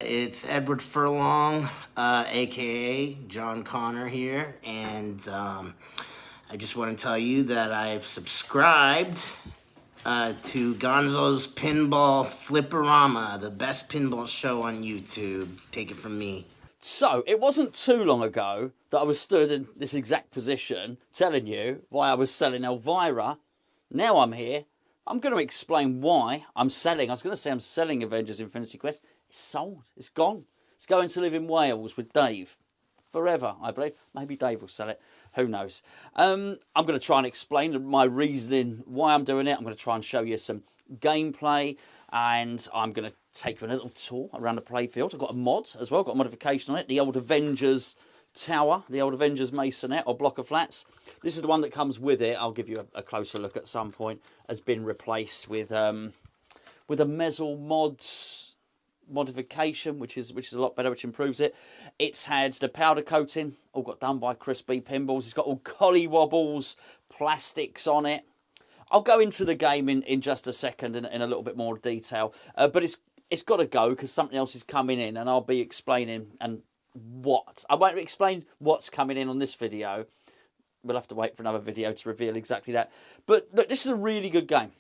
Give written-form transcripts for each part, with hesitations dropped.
It's Edward Furlong, aka John Connor here, and I just want to tell you that I've subscribed to Gonzo's Pinball Flipperama, the best pinball show on YouTube. Take it from me. So, it wasn't too long ago that I was stood in this exact position telling you why I was selling Elvira. Now I'm here. I'm going to explain why I'm selling. I was going to say I'm selling Avengers Infinity Quest. It's sold. It's gone. It's going to live in Wales with Dave. Forever, I believe. Maybe Dave will sell it. Who knows? I'm going to try and explain my reasoning why I'm doing it. I'm going to try and show you some gameplay. And I'm going to take you on a little tour around the Playfield. I've got a mod as well. Got a modification on it. The old Avengers Tower. The old Avengers Masonette or block of flats. This is the one that comes with it. I'll give you a closer look at some point. Has been replaced with a Mezzle mods modification, which is a lot better, which improves it. It's had the powder coating, all got done by Chris B Pinballs. It's got all collie wobbles, plastics on it. I'll go into the game in just a second in a little bit more detail, but it's got to go because something else is coming in, and I'll be explaining I won't explain what's coming in on this video. We'll have to wait for another video to reveal exactly that. But look, this is a really good game.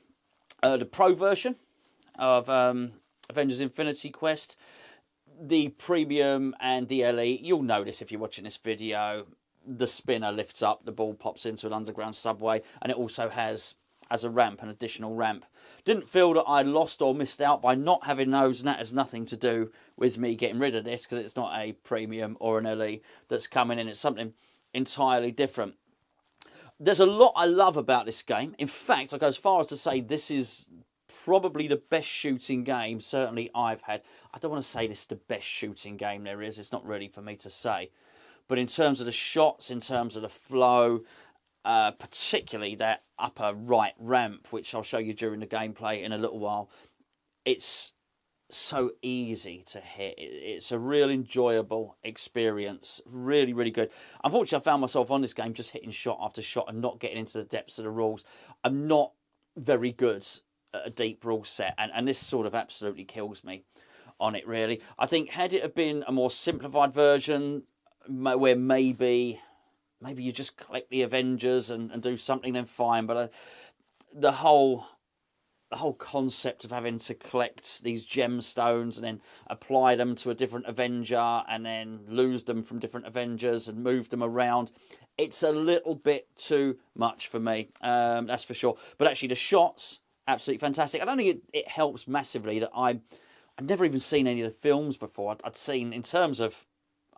The Pro version of Avengers Infinity Quest, the Premium and the LE, you'll notice if you're watching this video, the spinner lifts up, the ball pops into an underground subway, and it also has, as a ramp, an additional ramp. Didn't feel that I lost or missed out by not having those, and that has nothing to do with me getting rid of this, because it's not a Premium or an LE that's coming in. It's something entirely different. There's a lot I love about this game. In fact, I go as far as to say this is probably the best shooting game, certainly I've had. I don't want to say this is the best shooting game there is. It's not really for me to say. But in terms of the shots, in terms of the flow, particularly that upper right ramp, which I'll show you during the gameplay in a little while, it's so easy to hit. It's a real enjoyable experience. Really, really good. Unfortunately, I found myself on this game just hitting shot after shot and not getting into the depths of the rules. I'm not very good at a deep rule set, and this sort of absolutely kills me on it, really. I think had it have been a more simplified version where maybe you just collect the Avengers and do something, then fine. But the whole concept of having to collect these gemstones and then apply them to a different Avenger and then lose them from different Avengers and move them around, it's a little bit too much for me, that's for sure. But actually the shots, absolutely fantastic. I don't think it helps massively that I'd never even seen any of the films before. I'd seen, in terms of,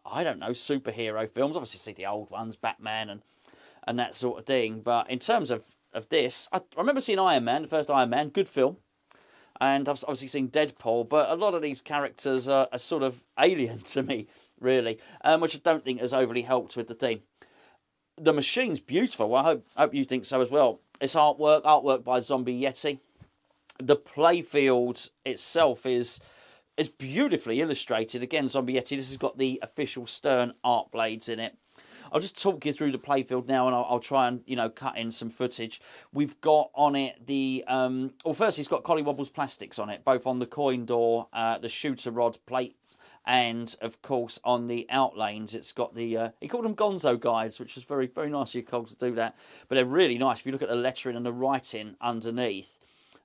I don't know, superhero films, obviously see the old ones, Batman and that sort of thing. But in terms of this, I remember seeing Iron Man, the first Iron Man, good film. And I've obviously seen Deadpool, but a lot of these characters are sort of alien to me, really, which I don't think has overly helped with the theme. The machine's beautiful. Well, I hope you think so as well. It's artwork by Zombie Yeti. The playfield itself is beautifully illustrated. Again, Zombie Yeti. This has got the official Stern art blades in it. I'll just talk you through the playfield now, and I'll try and cut in some footage. We've got on it the first it's got collie wobbles plastics on it, both on the coin door, the shooter rod plate, and of course on the outlanes it's got the he called them Gonzo guides, which was very, very nice of you, Cole, to do that. But they're really nice if you look at the lettering and the writing underneath.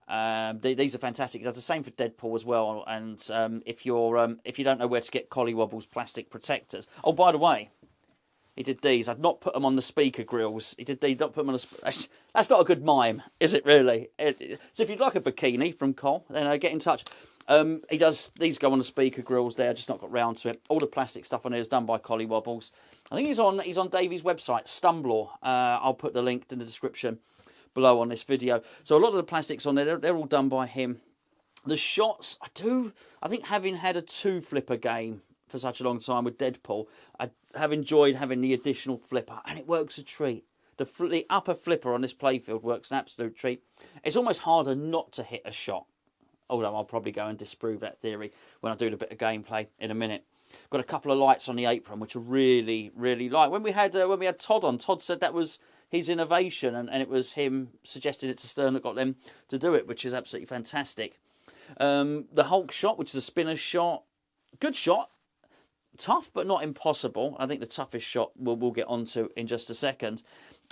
These are fantastic. It does the same for Deadpool as well. And if you don't know where to get collie wobbles plastic protectors, oh, by the way, he did these. I'd not put them on the speaker grills. He did these. Not put them on the. That's not a good mime, is it? Really? So if you'd like a bikini from Cole, then get in touch. He does. These go on the speaker grills there. Just not got round to it. All the plastic stuff on here is done by Collie Wobbles. I think he's on Davey's website, Stumbler. I'll put the link in the description below on this video. So a lot of the plastics on there, they're all done by him. The shots, I think having had a 2-flipper game for such a long time with Deadpool, I have enjoyed having the additional flipper, and it works a treat. The upper flipper on this playfield works an absolute treat. It's almost harder not to hit a shot, although I'll probably go and disprove that theory when I do the bit of gameplay in a minute. Got a couple of lights on the apron, which are really, really light. When we had Todd on, Todd said that was his innovation, and it was him suggesting it to Stern that got them to do it, which is absolutely fantastic. The Hulk shot, which is a spinner shot, Good shot. Tough, but not impossible. I think the toughest shot we'll get onto in just a second.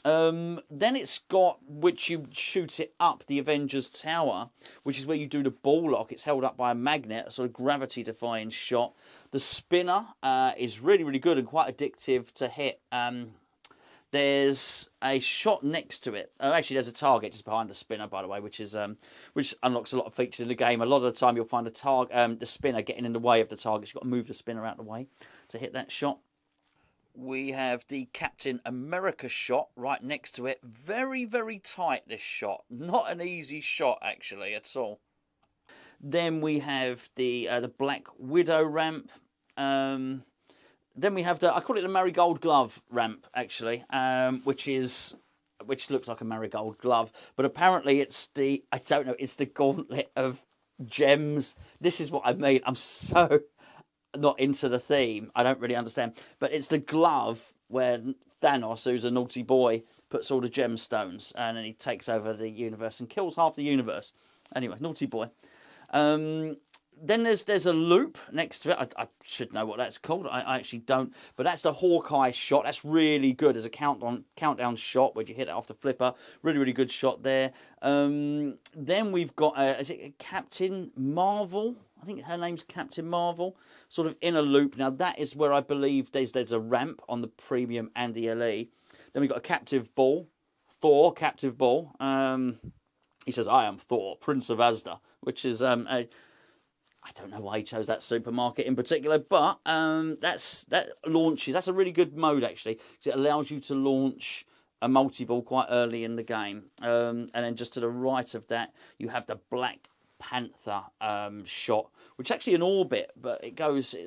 Then it's got, which you shoot it up the Avengers Tower, which is where you do the ball lock. It's held up by a magnet, a sort of gravity-defying shot. The spinner is really, really good and quite addictive to hit. There's a shot next to it. Actually, there's a target just behind the spinner, by the way, which unlocks a lot of features in the game. A lot of the time, you'll find the spinner getting in the way of the target. You've got to move the spinner out of the way to hit that shot. We have the Captain America shot right next to it. Very, very tight, this shot. Not an easy shot, actually, at all. Then we have the Black Widow ramp. Then we have I call it the Marigold Glove ramp, actually, which looks like a marigold glove, but apparently it's the gauntlet of gems. This is what I mean. I'm so not into the theme. I don't really understand, but it's the glove where Thanos, who's a naughty boy, puts all the gemstones, and then he takes over the universe and kills half the universe. Anyway, naughty boy. Then there's a loop next to it. I should know what that's called. I actually don't. But that's the Hawkeye shot. That's really good. There's a countdown shot where you hit it off the flipper. Really, really good shot there. Then we've got, is it Captain Marvel? I think her name's Captain Marvel. Sort of in a loop. Now, that is where I believe there's a ramp on the Premium and the LE. Then we've got a Captive Ball. Thor, Captive Ball. He says, I am Thor, Prince of Asda, which is I don't know why he chose that supermarket in particular, but that's a really good mode, actually, because it allows you to launch a multi-ball quite early in the game. And then just to the right of that, you have the Black Panther shot, which is actually an orbit, but it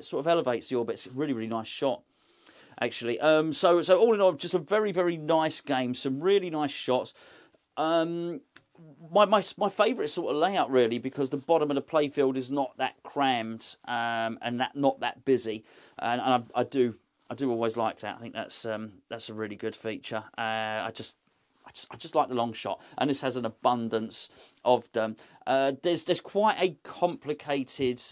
sort of elevates the orbit. It's a really, really nice shot, actually. So all in all, just a very, very nice game. Some really nice shots. My favourite sort of layout, really, because the bottom of the playfield is not that crammed and not that busy, and I do always like that. I think that's a really good feature. I just like the long shot, and this has an abundance of them. There's quite a complicated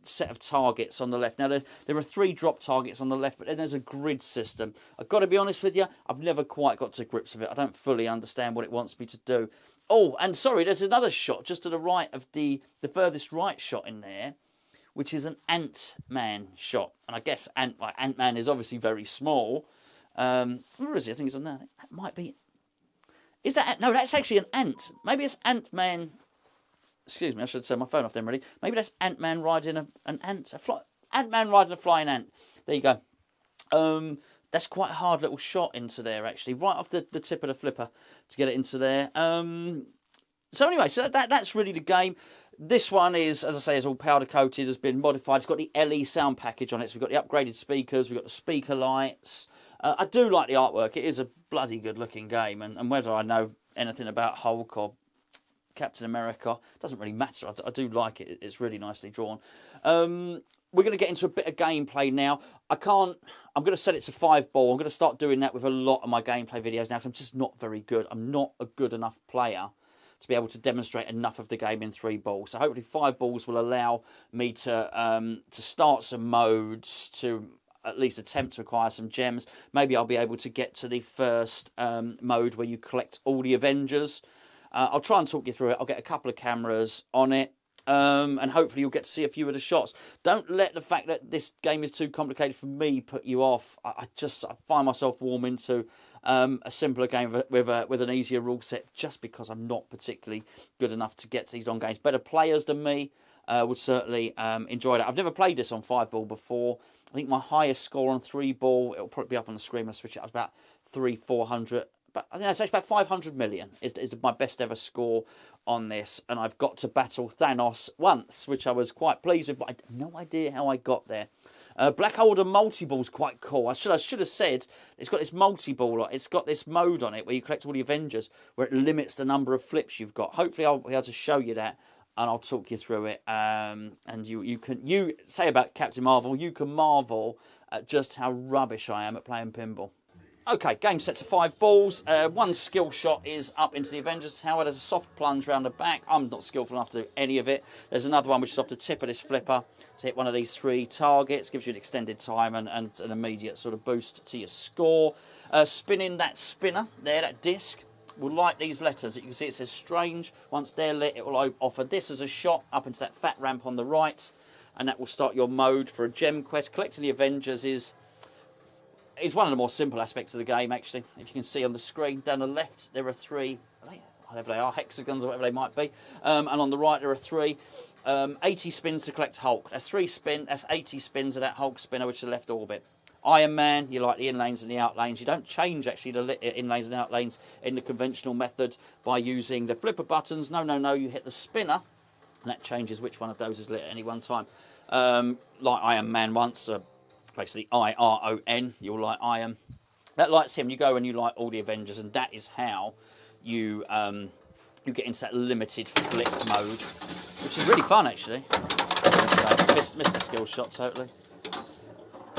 set of targets on the left. Now, there are 3 drop targets on the left, but then there's a grid system. I've got to be honest with you, I've never quite got to grips with it. I don't fully understand what it wants me to do. Oh, and sorry, there's another shot just to the right of the furthest right shot in there, which is an Ant-Man shot. And I guess Ant-Man is obviously very small. Where is he? I think it's on there. That might be... Is that... No, that's actually an ant. Maybe it's Ant-Man... Excuse me, I should turn my phone off then, really. Maybe that's Ant-Man riding an ant. Ant-Man riding a flying ant. There you go. That's quite a hard little shot into there, actually. Right off the tip of the flipper to get it into there. So anyway, so that's really the game. This one is, as I say, is all powder-coated, has been modified. It's got the LE sound package on it. So we've got the upgraded speakers, we've got the speaker lights. I do like the artwork. It is a bloody good-looking game. And whether I know anything about Hulk or Captain America, doesn't really matter. I do like it. It's really nicely drawn. We're going to get into a bit of gameplay now. I'm going to set it to 5-ball. I'm going to start doing that with a lot of my gameplay videos now because I'm just not very good. I'm not a good enough player to be able to demonstrate enough of the game in 3 balls. So hopefully 5 balls will allow me to start some modes, to at least attempt to acquire some gems. Maybe I'll be able to get to the first mode where you collect all the Avengers. I'll try and talk you through it. I'll get a couple of cameras on it. And hopefully you'll get to see a few of the shots. Don't let the fact that this game is too complicated for me put you off. I find myself warming to a simpler game with an easier rule set just because I'm not particularly good enough to get to these long games. Better players than me would certainly enjoy that. I've never played this on 5-ball before. I think my highest score on 3-ball, it'll probably be up on the screen when I switch it up, about 400. But I think it's actually about 500 million is my best ever score on this. And I've got to battle Thanos once, which I was quite pleased with, but I have no idea how I got there. Black Holder multi-ball's quite cool. I should have said it's got this multi-ball. It's got this mode on it where you collect all the Avengers, where it limits the number of flips you've got. Hopefully I'll be able to show you that, and I'll talk you through it. And you say about Captain Marvel, you can marvel at just how rubbish I am at playing pinball. Okay, game sets of 5 balls. One skill shot is up into the Avengers Tower. There's a soft plunge round the back. I'm not skillful enough to do any of it. There's another one which is off the tip of this flipper to hit one of these 3 targets. Gives you an extended time and an immediate sort of boost to your score. Spinning that spinner there, that disc, will light these letters. You can see it says strange. Once they're lit, it will offer this as a shot up into that fat ramp on the right. And that will start your mode for a gem quest. Collecting the Avengers is one of the more simple aspects of the game, actually. If you can see on the screen, down the left, there are 3, whatever they are, hexagons or whatever they might be. And on the right, there are 3. 80 spins to collect Hulk. That's 80 spins of that Hulk spinner, which is the left orbit. Iron Man, you like the in-lanes and the out-lanes. You don't change, actually, the in-lanes and out-lanes in the conventional method by using the flipper buttons. No, you hit the spinner, and that changes which one of those is lit at any one time. Like Iron Man once, basically IRON, you'll light iron. That lights him. You go and you light all the Avengers, and that is how you get into that limited flip mode, which is really fun, actually. Missed the skill shot totally.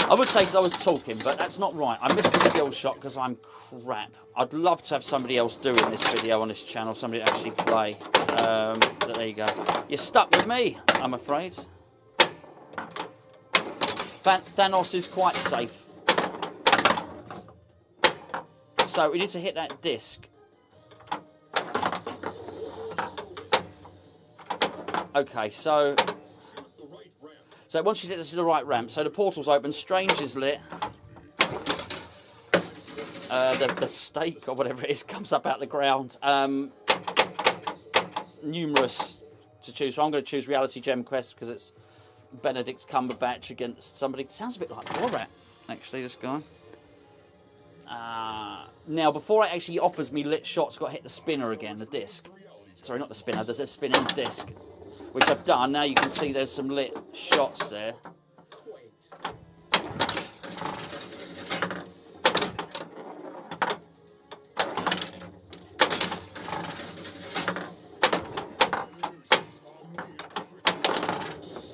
I would say because I was talking, but that's not right. I missed the skill shot because I'm crap. I'd love to have somebody else doing this video on this channel, somebody to actually play. But there you go. You're stuck with me, I'm afraid. Thanos is quite safe. So we need to hit that disc. Okay, so once you get to the right ramp, so the portal's open, Strange is lit. The stake or whatever it is comes up out of the ground. Numerous to choose from. I'm going to choose Reality Gem Quest because it's Benedict Cumberbatch against somebody. Sounds a bit like Borat, actually, this guy. Now, before it actually offers me lit shots, I've got to hit the spinner again, the disc. Sorry, not the spinner, there's a spinning disc, which I've done. Now you can see there's some lit shots there.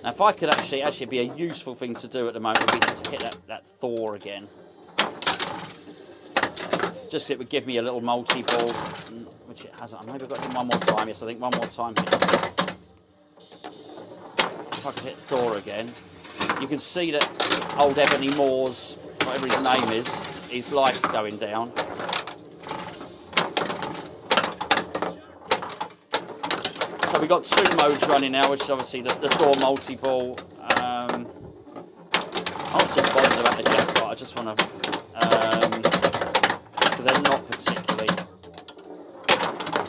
Now, if I could actually be a useful thing to do at the moment would be to hit that Thor again. Just so it would give me a little multi-ball, which it hasn't. Maybe I've got to hit one more time. Yes, I think one more time. If I could hit Thor again, you can see that old Ebony Moore's, whatever his name is, his light's going down. So we've got 2 modes running now, which is obviously the Thor multi-ball. I'm not too bothered about the jackpot, I just want to, because they're not particularly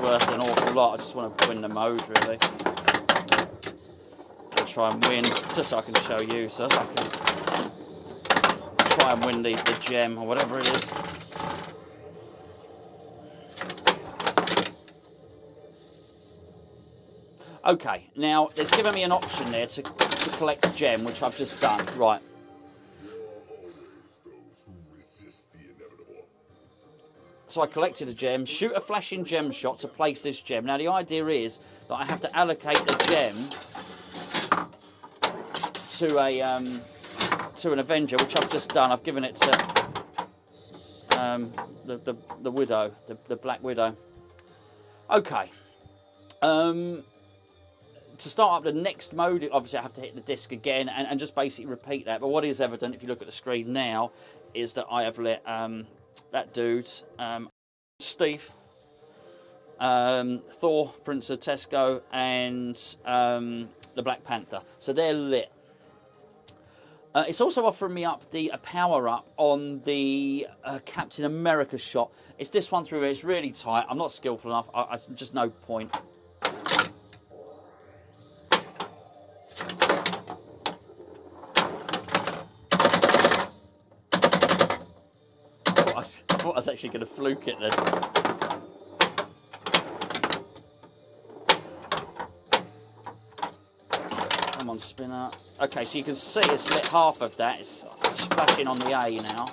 worth an awful lot, I just want to win the mode, really. And try and win, just so I can show you, so I can try and win the gem, or whatever it is. Okay, now it's given me an option there to collect a gem, which I've just done. Right. So I collected a gem, shoot a flashing gem shot to place this gem. Now the idea is that I have to allocate the gem to an Avenger, which I've just done. I've given it to the Widow, the Black Widow. Okay. To start up the next mode, obviously I have to hit the disc again and just basically repeat that. But what is evident, if you look at the screen now, is that I have lit that dude, Steve, Thor, Prince of Tesco, and the Black Panther. So they're lit. It's also offering me up a power-up on the Captain America shot. It's this one through here. It's really tight. I'm not skillful enough. Just no point. I thought I was actually going to fluke it then. Come on, spinner. Okay, so you can see it's lit half of that. It's flashing on the A now.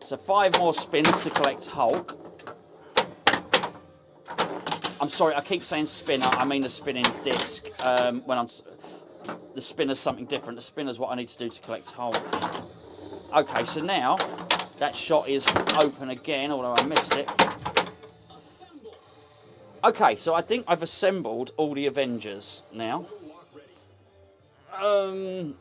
So 5 more spins to collect Hulk. I'm sorry, I keep saying spinner. I mean the spinning disc. The spinner's something different. The spinner's what I need to do to collect Hulk. Okay, so now that shot is open again, although I missed it. Okay, so I think I've assembled all the Avengers now. I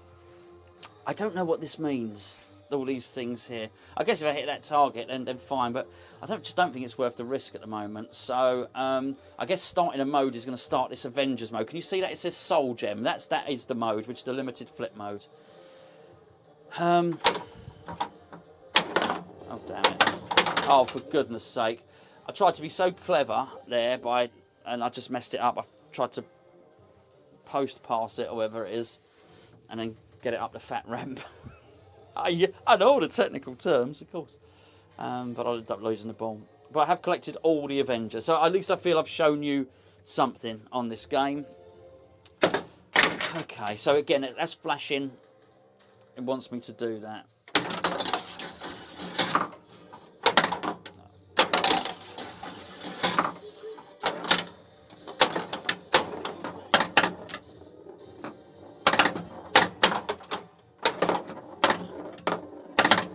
don't know what this means, all these things here. I guess if I hit that target, then fine, but I just don't think it's worth the risk at the moment. So I guess starting a mode is going to start this Avengers mode. Can you see that? It says Soul Gem. That is the mode, which is the limited flip mode. Oh, damn it. Oh, for goodness sake. I tried to be so clever there, and I just messed it up. I tried to post-pass it, or whatever it is, and then get it up the fat ramp. I know all the technical terms, of course, but I ended up losing the ball. But I have collected all the Avengers, so at least I feel I've shown you something on this game. Okay, so again, that's flashing. It wants me to do that.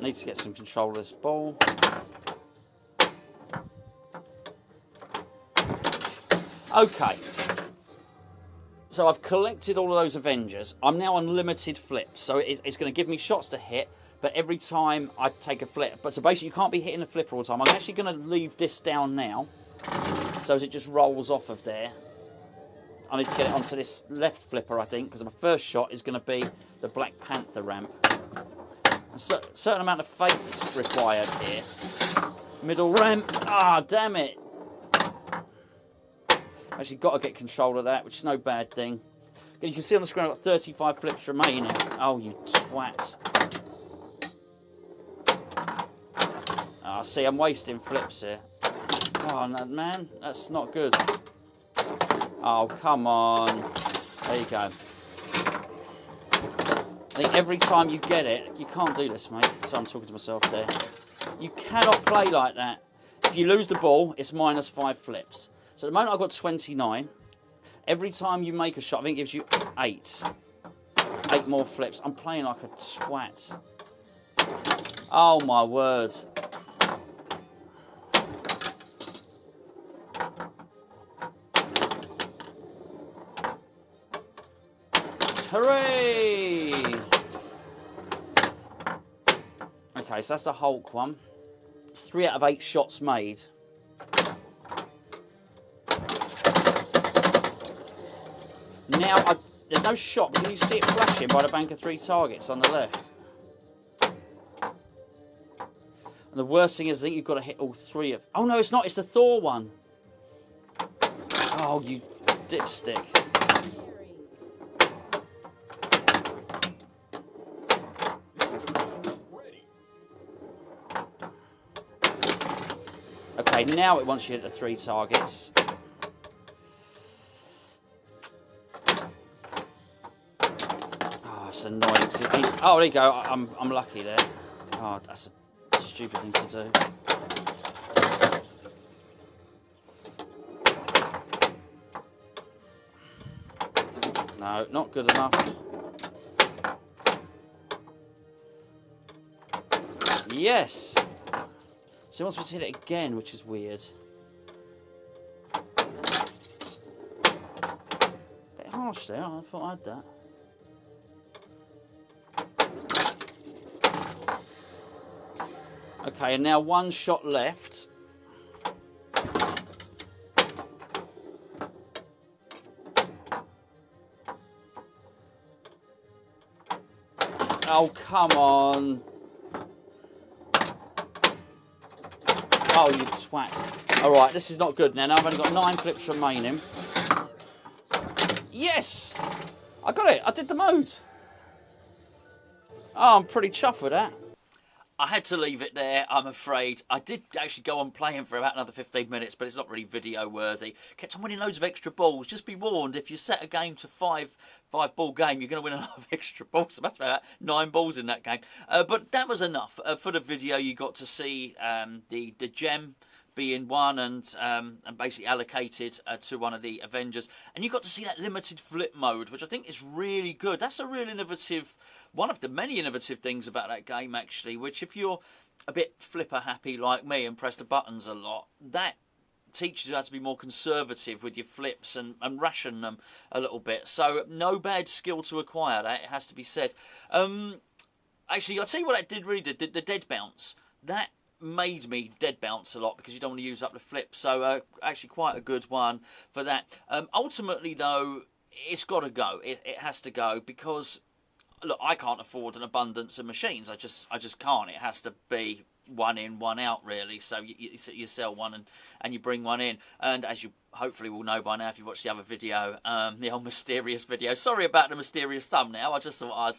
Need to get some control of this ball. Okay. So I've collected all of those Avengers. I'm now on limited flips. So it's going to give me shots to hit, but every time I take a flip. But so basically you can't be hitting a flipper all the time. I'm actually going to leave this down now, so as it just rolls off of there. I need to get it onto this left flipper, I think, because my first shot is going to be the Black Panther ramp. A certain amount of faith's required here. Middle ramp. Ah, damn it. Actually got to get control of that, which is no bad thing. You can see on the screen I've got 35 flips remaining. Oh, you twat. Ah, see, I'm wasting flips here. Oh, no, man, that's not good. Oh, come on. There you go. I think every time you get it, you can't do this, mate. So I'm talking to myself there. You cannot play like that. If you lose the ball, it's -5 flips. So at the moment I've got 29. Every time you make a shot, I think it gives you 8. 8 more flips. I'm playing like a twat. Oh my word. Hooray! Okay, so that's the Hulk one. It's 3 out of 8 shots made. Now, there's no shot, but can you see it flashing by the bank of 3 targets on the left? And the worst thing is, I think you've got to hit all 3 of... Oh, no, it's not. It's the Thor one. Oh, you dipstick. Okay, now it wants you to hit the 3 targets. Oh, it's annoying. Oh, there you go. I'm lucky there. Oh, that's a stupid thing to do. No, not good enough. Yes. So he wants me to hit it again, which is weird. Bit harsh there. I thought I had that. Okay, and now 1 shot left. Oh, come on. Oh, you twat. Alright, this is not good now. Now I've only got 9 flips remaining. Yes! I got it. I did the mode. Oh, I'm pretty chuffed with that. I had to leave it there, I'm afraid. I did actually go on playing for about another 15 minutes, but it's not really video worthy. Kept on winning loads of extra balls. Just be warned, if you set a game to 5-ball game, you're going to win a lot of extra balls. So that's about 9 balls in that game. But that was enough. For the video, you got to see the gem being one and basically allocated to one of the Avengers. And you got to see that limited flip mode, which I think is really good. That's a real innovative, one of the many innovative things about that game, actually, which if you're a bit flipper happy like me and press the buttons a lot, that teaches you how to be more conservative with your flips and ration them a little bit. So no bad skill to acquire, that it has to be said. Actually, I'll tell you what that really did, the dead bounce. That made me dead bounce a lot because you don't want to use up the flip. So actually quite a good one for that. Ultimately, though, it's got to go. It has to go because, look, I can't afford an abundance of machines. I just can't. It has to be one in, one out, really. So you sell one and you bring one in. And as you hopefully will know by now if you watched the other video, the old mysterious video. Sorry about the mysterious thumbnail. I just thought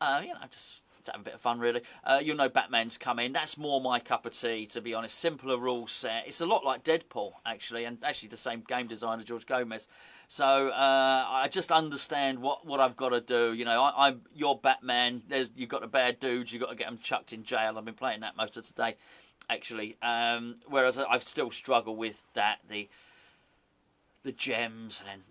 I'd, just to have a bit of fun, really. You'll know Batman's coming. That's more my cup of tea, to be honest. Simpler rule set. It's a lot like Deadpool, actually, and actually the same game designer, George Gomez. So I just understand what I've got to do. You know, I'm your Batman. You've got the bad dudes. You've got to get them chucked in jail. I've been playing that most of today, actually. Whereas I've still struggled with that, the gems and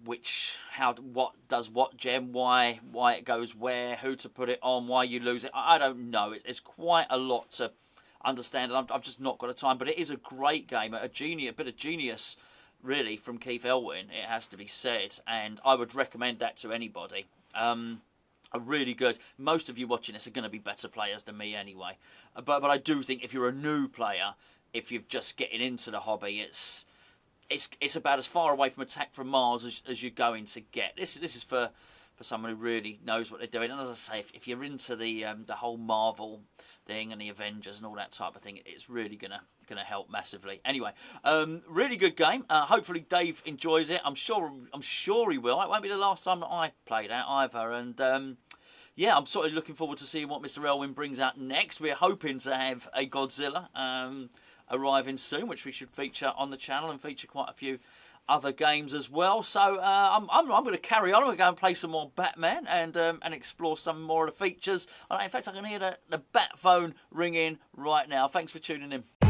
what does what gem, why it goes where, who to put it on, why you lose it. I don't know. It's quite a lot to understand, and I've just not got the time. But it is a great game, a bit of genius, really, from Keith Elwin. It has to be said, and I would recommend that to anybody. A really good. Most of you watching this are going to be better players than me anyway. But I do think if you're a new player, if you're just getting into the hobby, it's about as far away from Attack from Mars as you're going to get. This is for someone who really knows what they're doing. And as I say, if you're into the whole Marvel thing and the Avengers and all that type of thing, it's really gonna help massively. Anyway, really good game. Hopefully Dave enjoys it. I'm sure he will. It won't be the last time that I play that either. And yeah, I'm sort of looking forward to seeing what Mr. Elwin brings out next. We're hoping to have a Godzilla arriving soon, which we should feature on the channel and feature quite a few other games as well. So I'm going to carry on. I'm going to go and play some more Batman and explore some more of the features. In fact, I can hear the bat phone ringing right now. Thanks for tuning in.